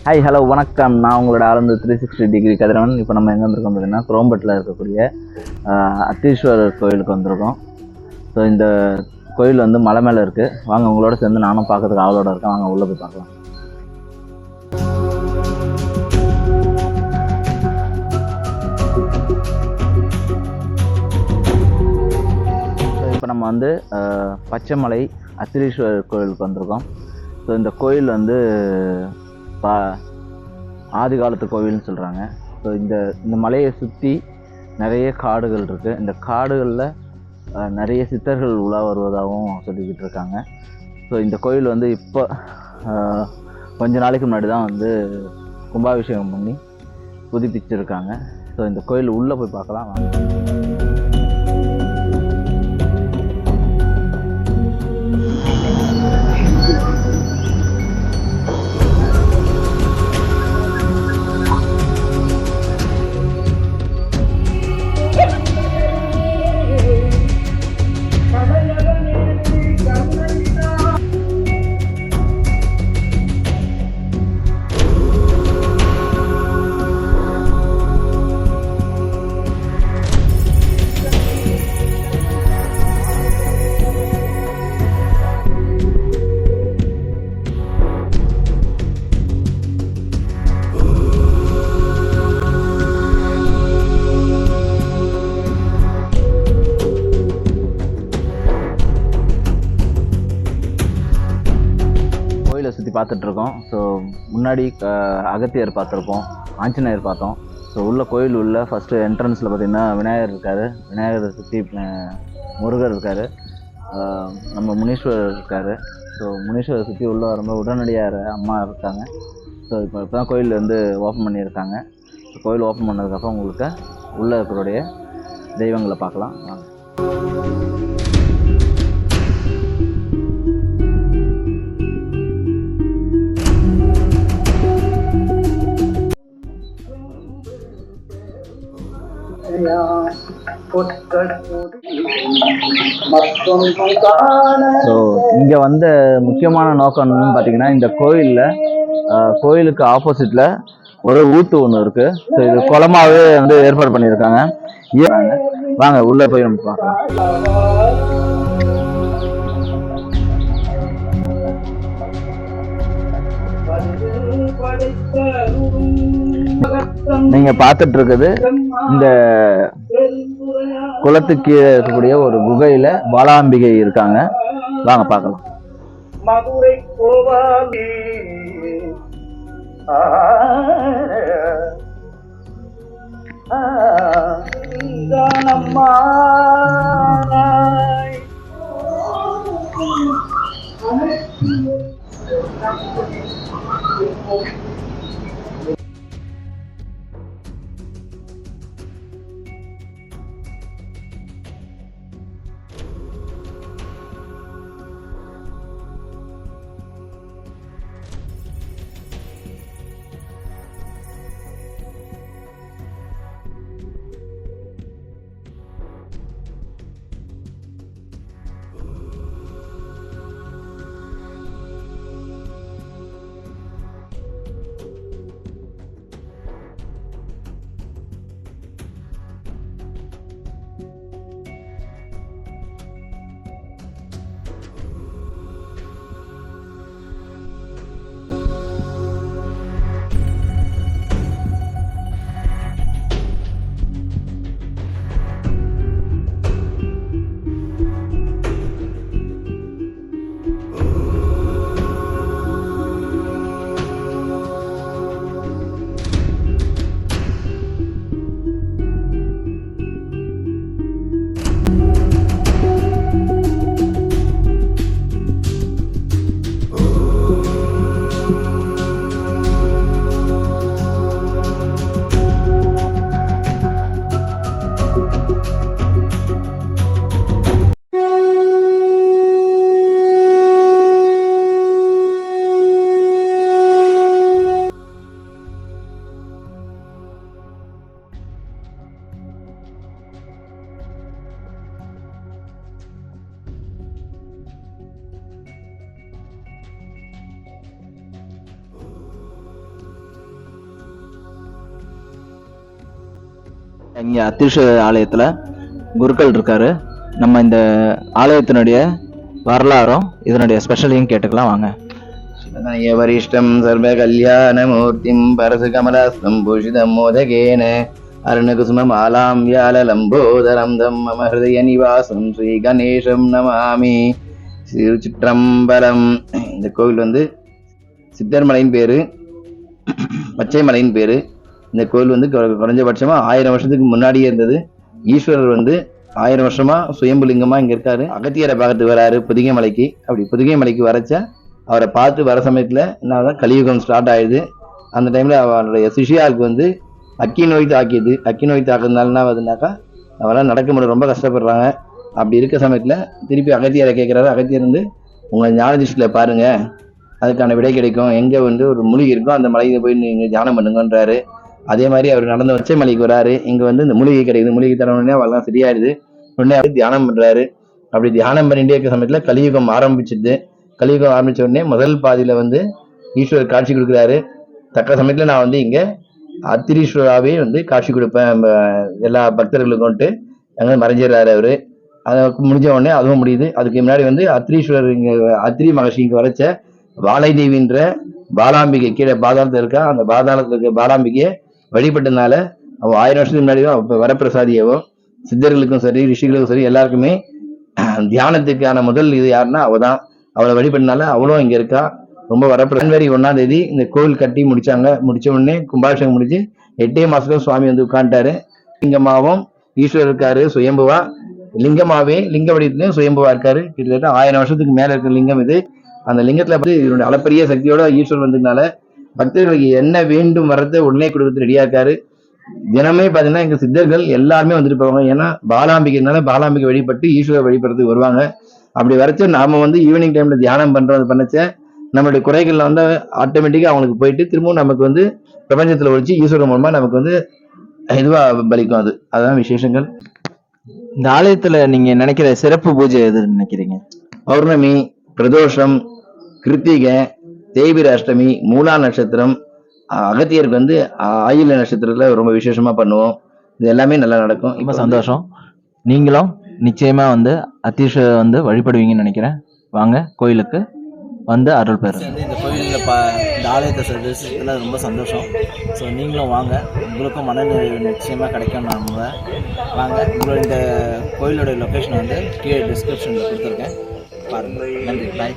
Hi hello வணக்கம். நான் உங்களோட ஆழ்ந்து 360 டிகிரி கதிரவன். இப்போ நம்ம எங்கே வந்திருக்கோம் பார்த்தீங்கன்னா, குரோம்பட்டில் இருக்கக்கூடிய அத்தீஸ்வரர் கோயிலுக்கு வந்திருக்கோம். ஸோ இந்த கோயில் வந்து மலை மேலே இருக்குது. வாங்க உங்களோட சேர்ந்து நானும் பார்க்கறதுக்கு ஆவலோட இருக்கேன். வாங்க உள்ளே போய் பார்க்கலாம். இப்போ நம்ம வந்து பச்சைமலை அத்தீஸ்வரர் கோயிலுக்கு வந்திருக்கோம். ஸோ இந்த கோயில் வந்து ஆதி காலத்து கோவில்னு சொல்கிறாங்க. ஸோ இந்த மலையை சுற்றி நிறைய காடுகள் இருக்குது. இந்த காடுகளில் நிறைய சித்தர்கள் உலா வருவதாகவும் சொல்லிக்கிட்டு இருக்காங்க. ஸோ இந்த கோயில் வந்து இப்போ கொஞ்ச நாளைக்கு முன்னாடி தான் வந்து கும்பாபிஷேகம் பண்ணி புதுப்பிச்சிருக்காங்க. ஸோ இந்த கோயில் உள்ளே போய் பார்க்கலாம். சுற்றி பார்த்துட்ருக்கோம். ஸோ முன்னாடி அகத்தியர் பார்த்துருப்போம், ஆஞ்சநேயர் பார்த்தோம். ஸோ உள்ள கோயில் உள்ள ஃபஸ்ட்டு என்ட்ரன்ஸில் பார்த்திங்கன்னா விநாயகர் இருக்கார். விநாயகரை சுற்றி முருகர் இருக்கார், நம்ம முனீஸ்வரர் இருக்கார். ஸோ முனீஸ்வரரை சுற்றி உள்ளே வரும்போது உடனடியார் அம்மா இருக்காங்க. ஸோ இப்போ தான் கோயில் வந்து ஓப்பன் பண்ணியிருக்காங்க. கோயில் ஓப்பன் பண்ணதுக்கப்புறம் உங்களுக்கு உள்ளே இருக்கிறோடைய தெய்வங்களை பார்க்கலாம். வாங்க. ஸோ இங்கே வந்த முக்கியமான நோக்கம்னு பார்த்தீங்கன்னா, இந்த கோயிலுக்கு ஆப்போசிட்டில் ஒரு ஊத்து ஒன்று இருக்குது. ஸோ இது குளமாகவே வந்து ஏற்பாடு பண்ணியிருக்காங்க. வாங்க உள்ளே போய் நம்ம பார்க்கலாம். நீங்க பார்த்துட்டு இருக்குது இந்த குளத்துக்கு இருக்கக்கூடிய ஒரு குகையில பாலாம்பிகை இருக்காங்க. வாங்க பார்க்கலாம். மதுரை கோவாலே இங்கே அத்தீஸ்வரர் ஆலயத்தில் குருக்கள் இருக்காரு. நம்ம இந்த ஆலயத்தினுடைய வரலாறும் இதனுடைய ஸ்பெஷலையும் கேட்டுக்கலாம் வாங்க. வரிஷ்டம் சர்வ கல்யாணமூர்த்திம் பரசு கமலாஸ்தம் பூஷிதம் மோதகேன அருணகுசுமம் ஆலாம் வியாலலம்போதரம் தம் மம ஹிருதய நிவாசம் ஸ்ரீ கணேசம் நமாமி. சிற்றம்பலம். இந்த கோவில் வந்து சித்தர் மலையின் பேரு, பச்சை மலையின் பேரு. இந்த கோவில் வந்து குறைஞ்சபட்சமா 1000 வருஷத்துக்கு முன்னாடியே இருந்தது. ஈஸ்வரர் வந்து 1000 வருஷமா சுயம்புலிங்கமா இங்க இருக்காரு. அகத்தியரை பார்க்கறதுக்கு வராரு புதிகை மலைக்கு. அப்படி புதிகை மலைக்கு வரச்ச அவரை பார்த்து வர சமயத்துல என்ன கலியுகம் ஸ்டார்ட் ஆயிடுது. அந்த டைம்ல அவருடைய சிஷியாவுக்கு வந்து அக்கி நோய் தாக்கியது. அக்கி நோய் தாக்குறதுனால என்ன ஆகுதுனாக்கா அவரால் நடக்க முடியல, ரொம்ப கஷ்டப்படுறாங்க. அப்படி இருக்க சமயத்துல திருப்பி அகத்தியரை கேட்கிறாரு. அகத்தியர் வந்து உங்க ஞான திருஷ்டியில பாருங்க, அதுக்கான விடை கிடைக்கும். எங்க வந்து ஒரு மூலிகை இருக்கும் அந்த மலையை போய் நீங்க தியானம் பண்ணுங்கன்றாரு. அதே மாதிரி அவர் நடந்து வச்ச மலைக்கு வராரு. இங்க வந்து இந்த மூலிகை கிடைக்குது. மூலிகை தர உடனே அவெல்லாம் சரியாயிடுது. உடனே அவர் தியானம் பண்றாரு. அப்படி தியானம் பண்ணிட்டே இருக்க சமயத்துல கலியுகம் ஆரம்பிச்சிடுது. கலியுகம் ஆரம்பிச்ச உடனே முதல் பாதியில வந்து ஈஸ்வரர் காட்சி கொடுக்குறாரு. தக்க சமயத்துல நான் வந்து இங்க அத்திரீஸ்வராவே வந்து காட்சி கொடுப்பேன் எல்லா பக்தர்களுக்கும்ட்டு அங்க மறைஞ்சிடறாரு அவரு. அதை முடிஞ்ச உடனே அதுவும் முடியுது. அதுக்கு முன்னாடி வந்து அத்திரீஸ்வரர் இங்க அத்திரி மகர்ஷி இங்க வரைச்ச வாழை தேவின்ற பாலாம்பிகை கீழே பாதாளத்துல இருக்கா. அந்த பாதாளத்துல இருக்க பாலாம்பிகையை வழிபட்டதுனால அவன் 1000 வருஷத்துக்கு முன்னாடி தான் வரப்பிரசாதியாவும் சித்தர்களுக்கும் சரி ரிஷிகளுக்கும் சரி எல்லாருக்குமே தியானத்துக்கான முதல் இது யாருன்னா அவதான். அவளை வழிபட்டனால அவளும் இங்க இருக்கா. ரொம்ப ஜனவரி 1ஆம் தேதி இந்த கோவில் கட்டி முடிச்சாங்க. முடிச்ச உடனே கும்பாபிஷேகம் முடிச்சு 8 மாசத்துல சுவாமி வந்து உட்காந்துட்டாரு. லிங்கமாவும் ஈஸ்வரர் இருக்காரு சுயம்புவா. லிங்கமாவே லிங்க வடிவத்திலையும் சுயம்புவா இருக்காரு. கிட்டத்தட்ட 1000 வருஷத்துக்கு மேல இருக்கிற லிங்கம் இது. அந்த லிங்கத்துல வந்து இதனுடைய அளப்பரிய சக்தியோட ஈஸ்வரர் வந்ததுனால பக்தர்களுக்கு என்ன வேண்டும் வரத உடனே கொடுத்து ரெடியா இருக்காரு. தினமே பாத்தீங்கன்னா எங்க சித்தர்கள் எல்லாருமே வந்துட்டு போவாங்க. ஏன்னா பாலாம்பிகைனால பாலாம்பிகை வழிபட்டு ஈஸ்வரர் வழிபடுறதுக்கு வருவாங்க. அப்படி வரைச்ச நாம வந்து ஈவினிங் டைம்ல தியானம் பண்றது பண்ணச்ச நம்மளுடைய குறைகள்ல வந்து ஆட்டோமேட்டிக்கா அவங்களுக்கு போயிட்டு திரும்பவும் நமக்கு வந்து பிரபஞ்சத்துல ஒழிச்சு ஈஸ்வரர் மூலமா நமக்கு வந்து இதுவா பலிக்கும். அதுதான் விசேஷங்கள். இந்த ஆலயத்துல நீங்க நினைக்கிற சிறப்பு பூஜை எது நினைக்கிறீங்க? பௌர்ணமி, பிரதோஷம், கிருத்திகை, தேய்பிர அஷ்டமி, மூலா நட்சத்திரம், அகத்தியருக்கு வந்து ஆயில நட்சத்திரத்துல ரொம்ப விசேஷமா பண்ணுவோம். இது எல்லாமே நல்லா நடக்கும். ரொம்ப சந்தோஷம். நீங்களும் நிச்சயமா வந்து அத்தீஸ்வரர் வந்து வழிபடுவீங்கன்னு நினைக்கிறேன். வாங்க கோயிலுக்கு வந்து அருள் பெறும். இந்த கோயிலில் இந்த ஆலயத்தை தரிசனத்தில் ரொம்ப சந்தோஷம். ஸோ நீங்களும் வாங்க, உங்களுக்கும் மனநிறைவு நிச்சயமாக கிடைக்கும். நம்புவேன். வாங்க. உங்களோட இந்த கோயிலோட லொக்கேஷன் வந்து கீழே டிஸ்கிரிப்ஷனில் கொடுத்துருக்கேன், பாருங்கள். நன்றி. பாய்.